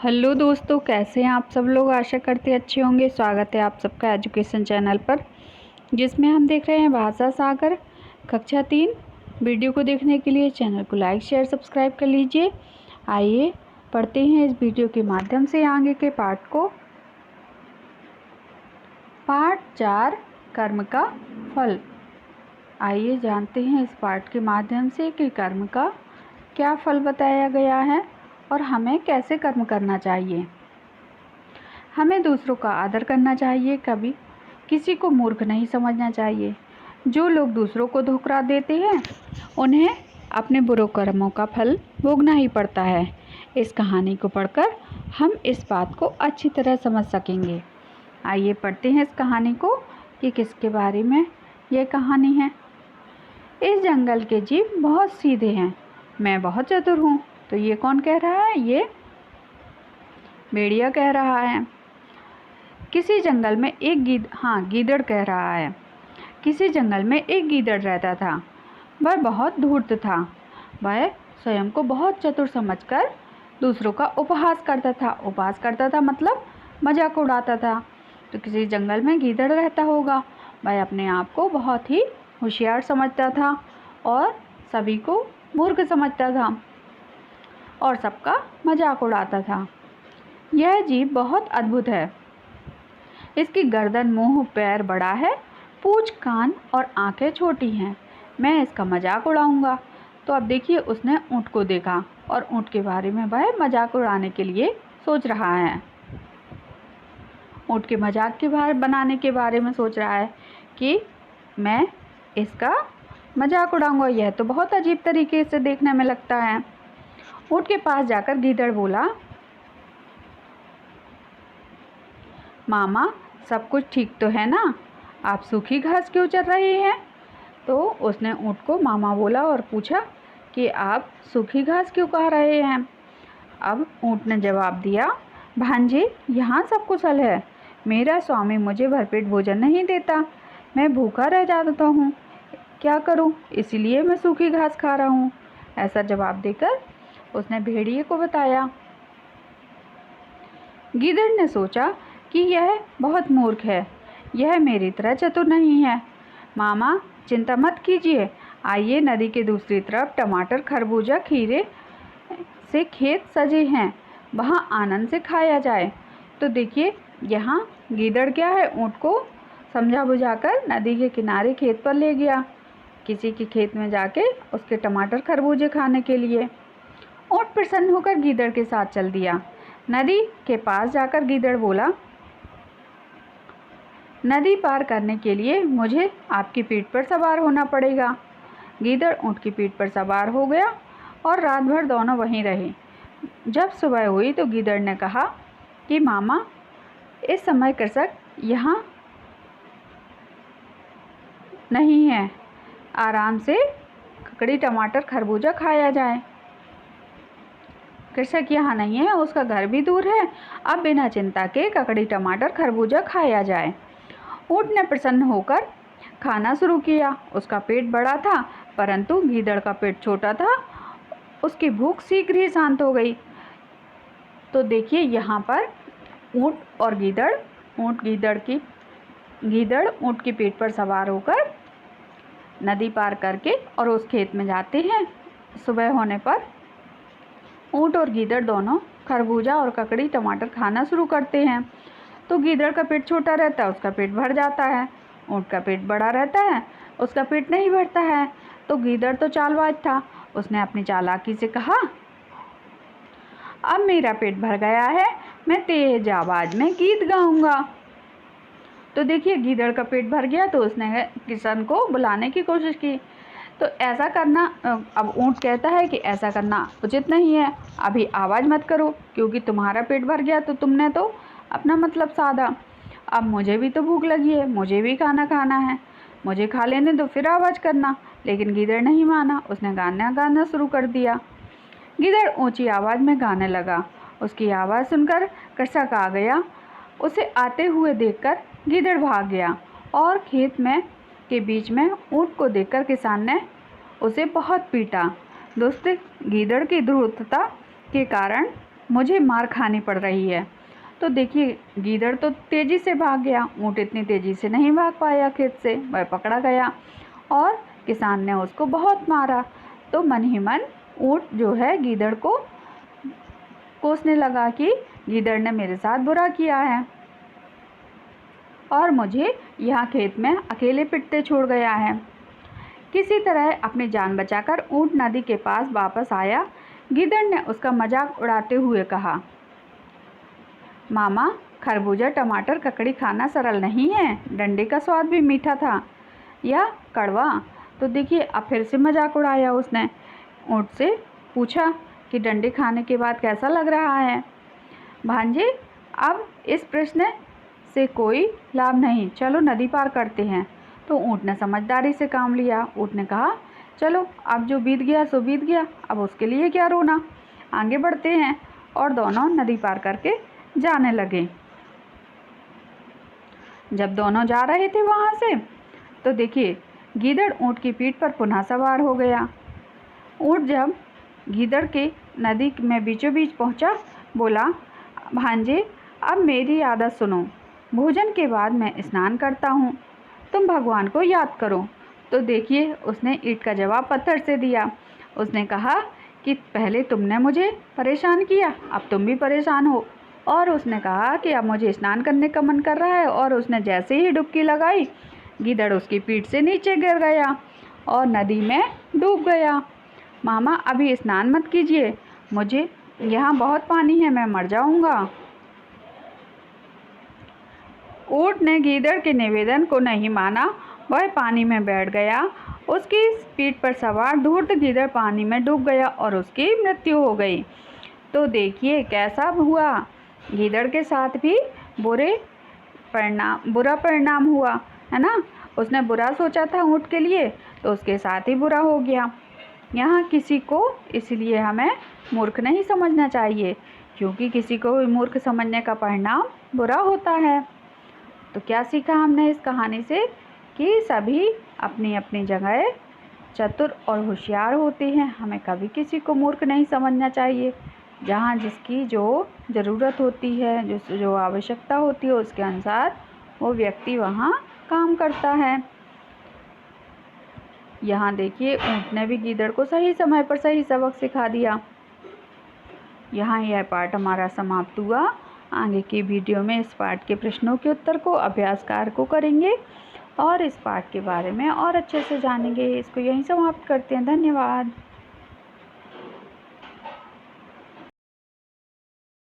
Hello दोस्तों, कैसे हैं आप सब लोग। आशा करते अच्छे होंगे। स्वागत है आप सबका एजुकेशन चैनल पर, जिसमें हम देख रहे हैं भाषा सागर कक्षा 3। वीडियो को देखने के लिए चैनल को लाइक शेयर सब्सक्राइब कर लीजिए। आइए पढ़ते हैं इस वीडियो के माध्यम से आगे के पाठ को। पाठ 4, कर्म का फल। आइए जानते हैं इस पाठ के माध्यम से कि कर्म का क्या फल बताया गया है और हमें कैसे कर्म करना चाहिए। हमें दूसरों का आदर करना चाहिए, कभी किसी को मूर्ख नहीं समझना चाहिए। जो लोग दूसरों को धोखा देते हैं उन्हें अपने बुरे कर्मों का फल भोगना ही पड़ता है। इस कहानी को पढ़कर हम इस बात को अच्छी तरह समझ सकेंगे। आइए पढ़ते हैं इस कहानी को कि किसके बारे में यह कहानी है। इस जंगल के जीव बहुत सीधे हैं, मैं बहुत चतुर हूँ। तो ये कौन कह रहा है? ये भेड़िया कह रहा है। किसी जंगल में एक गीदड़ कह रहा है। किसी जंगल में एक गीदड़ रहता था। वह बहुत धूर्त था। वह स्वयं को बहुत चतुर समझकर दूसरों का उपहास करता था मतलब मजाक उड़ाता था। तो किसी जंगल में गीदड़ रहता होगा। वह अपने आप को बहुत ही होशियार समझता था और सभी को मूर्ख समझता था और सबका मजाक उड़ाता था। यह जीव बहुत अद्भुत है। इसकी गर्दन, मुंह, पैर बड़ा है, पूंछ, कान और आंखें छोटी हैं। मैं इसका मजाक उड़ाऊंगा। तो अब देखिए, उसने ऊँट को देखा और ऊँट के बारे में वह मजाक उड़ाने के लिए सोच रहा है। ऊँट के मजाक के बनाने के बारे में सोच रहा है कि मैं इसका मजाक उड़ाऊंगा। यह तो बहुत अजीब तरीके से देखने में लगता है। ऊँट के पास जाकर गीदड़ बोला, मामा, सब कुछ ठीक तो है ना? आप सूखी घास क्यों चर रहे हैं? तो उसने ऊँट को मामा बोला और पूछा कि आप सूखी घास क्यों खा रहे हैं? अब ऊँट ने जवाब दिया, भांजे, यहाँ सब कुशल है। मेरा स्वामी मुझे भरपेट भोजन नहीं देता। मैं भूखा रह जाता हूँ। क्या करूँ? इसीलिए मैं सूखी घास खा रहा हूँ। ऐसा जवाब देकर उसने भेड़िए को बताया। गीदड़ ने सोचा कि यह बहुत मूर्ख है। यह मेरी तरह चतुर नहीं है। मामा, चिंता मत कीजिए। आइए, नदी के दूसरी तरफ टमाटर, खरबूजा, खीरे से खेत सजे हैं। वहाँ आनंद से खाया जाए। तो देखिए, यहाँ गीदड़ क्या है, ऊँट को समझा बुझाकर नदी के किनारे खेत पर ले गया, किसी के खेत में जाके उसके टमाटर, खरबूजे खाने के लिए। ऊँट प्रसन्न होकर गीदड़ के साथ चल दिया। नदी के पास जाकर गीदड़ बोला, नदी पार करने के लिए मुझे आपकी पीठ पर सवार होना पड़ेगा। गीदड़ ऊँट की पीठ पर सवार हो गया और रात भर दोनों वहीं रहे। जब सुबह हुई तो गीदड़ ने कहा कि मामा, इस समय कृषक यहाँ नहीं है। आराम से ककड़ी, टमाटर, खरबूजा खाया जाए। कृषक यहाँ नहीं है, उसका घर भी दूर है। अब बिना चिंता के ककड़ी, टमाटर, खरबूजा खाया जाए। ऊँट ने प्रसन्न होकर खाना शुरू किया। उसका पेट बड़ा था, परंतु गीदड़ का पेट छोटा था। उसकी भूख शीघ्र ही शांत हो गई। तो देखिए, यहाँ पर ऊँट और गीदड़ ऊँट की पीठ पर सवार होकर नदी पार करके और उस खेत में जाते हैं। सुबह होने पर ऊँट और गीदड़ दोनों खरबूजा और ककड़ी, टमाटर खाना शुरू करते हैं। तो गीदड़ का पेट छोटा रहता है, उसका पेट भर जाता है। ऊँट का पेट बड़ा रहता है, उसका पेट नहीं भरता है। तो गीदड़ तो चालबाज था। उसने अपनी चालाकी से कहा, अब मेरा पेट भर गया है, मैं तेज आवाज़ में गीत गाऊंगा। तो देखिए, गीदड़ का पेट भर गया तो उसने किसान को बुलाने की कोशिश की। तो ऐसा करना, अब ऊँट कहता है कि ऐसा करना उचित नहीं है। अभी आवाज़ मत करो, क्योंकि तुम्हारा पेट भर गया तो तुमने तो अपना मतलब साधा। अब मुझे भी तो भूख लगी है, मुझे भी खाना खाना है। मुझे खा लेने दो, फिर आवाज़ करना। लेकिन गीदड़ नहीं माना। उसने गाना शुरू कर दिया। गीदड़ ऊंची आवाज़ में गाने लगा। उसकी आवाज़ सुनकर कृषक आ गया। उसे आते हुए देखकर गीदड़ भाग गया और खेत में के बीच में ऊँट को देखकर किसान ने उसे बहुत पीटा। दोस्त, गीदड़ की धूर्तता के कारण मुझे मार खानी पड़ रही है। तो देखिए गीदड़ तो तेज़ी से भाग गया, ऊँट इतनी तेज़ी से नहीं भाग पाया खेत से, वह पकड़ा गया और किसान ने उसको बहुत मारा। तो मन ही मन ऊँट जो है गीदड़ को कोसने लगा कि गीदड़ ने मेरे साथ बुरा किया है और मुझे यहाँ खेत में अकेले पिटते छोड़ गया है। किसी तरह अपनी जान बचाकर ऊँट नदी के पास वापस आया। गीदड़ ने उसका मजाक उड़ाते हुए कहा, मामा, खरबूजा, टमाटर, ककड़ी खाना सरल नहीं है। डंडे का स्वाद भी मीठा था या कड़वा। तो देखिए अब फिर से मजाक उड़ाया उसने। ऊँट से पूछा कि डंडे खाने के बाद कैसा लग रहा है। भांजे, अब इस प्रश्न से कोई लाभ नहीं, चलो नदी पार करते हैं। तो ऊँट ने समझदारी से काम लिया। ऊँट ने कहा, चलो अब जो बीत गया सो बीत गया, अब उसके लिए क्या रोना, आगे बढ़ते हैं। और दोनों नदी पार करके जाने लगे। जब दोनों जा रहे थे वहाँ से तो देखिए गीदड़ ऊँट की पीठ पर पुनः सवार हो गया। ऊँट जब गीदड़ के नदी में बीचों बीच पहुँचा, बोला, भांजे, अब मेरी आदत सुनो। भोजन के बाद मैं स्नान करता हूँ, तुम भगवान को याद करो। तो देखिए उसने ईंट का जवाब पत्थर से दिया। उसने कहा कि पहले तुमने मुझे परेशान किया, अब तुम भी परेशान हो। और उसने कहा कि अब मुझे स्नान करने का मन कर रहा है। और उसने जैसे ही डुबकी लगाई, गीदड़ उसकी पीठ से नीचे गिर गया और नदी में डूब गया। मामा, अभी स्नान मत कीजिए, मुझे यहाँ बहुत पानी है, मैं मर जाऊँगा। ऊँट ने गीदड़ के निवेदन को नहीं माना, वह पानी में बैठ गया। उसकी पीठ पर सवार धूर्त गीदड़ पानी में डूब गया और उसकी मृत्यु हो गई। तो देखिए कैसा हुआ, गीदड़ के साथ भी बुरा परिणाम हुआ है ना। उसने बुरा सोचा था ऊँट के लिए, तो उसके साथ ही बुरा हो गया। यहाँ किसी को इसलिए हमें मूर्ख नहीं समझना चाहिए, क्योंकि किसी को मूर्ख समझने का परिणाम बुरा होता है। तो क्या सीखा हमने इस कहानी से कि सभी अपनी अपनी जगह चतुर और होशियार होते हैं। हमें कभी किसी को मूर्ख नहीं समझना चाहिए। जहाँ जिसकी जो ज़रूरत होती है, जो आवश्यकता होती है, उसके अनुसार वो व्यक्ति वहाँ काम करता है। यहाँ देखिए ऊँट ने भी गीदड़ को सही समय पर सही सबक सिखा दिया। यहाँ यह पाठ हमारा समाप्त हुआ। आगे की वीडियो में इस पाठ के प्रश्नों के उत्तर को अभ्यासकार को करेंगे और इस पाठ के बारे में और अच्छे से जानेंगे। इसको यहीं समाप्त करते हैं। धन्यवाद।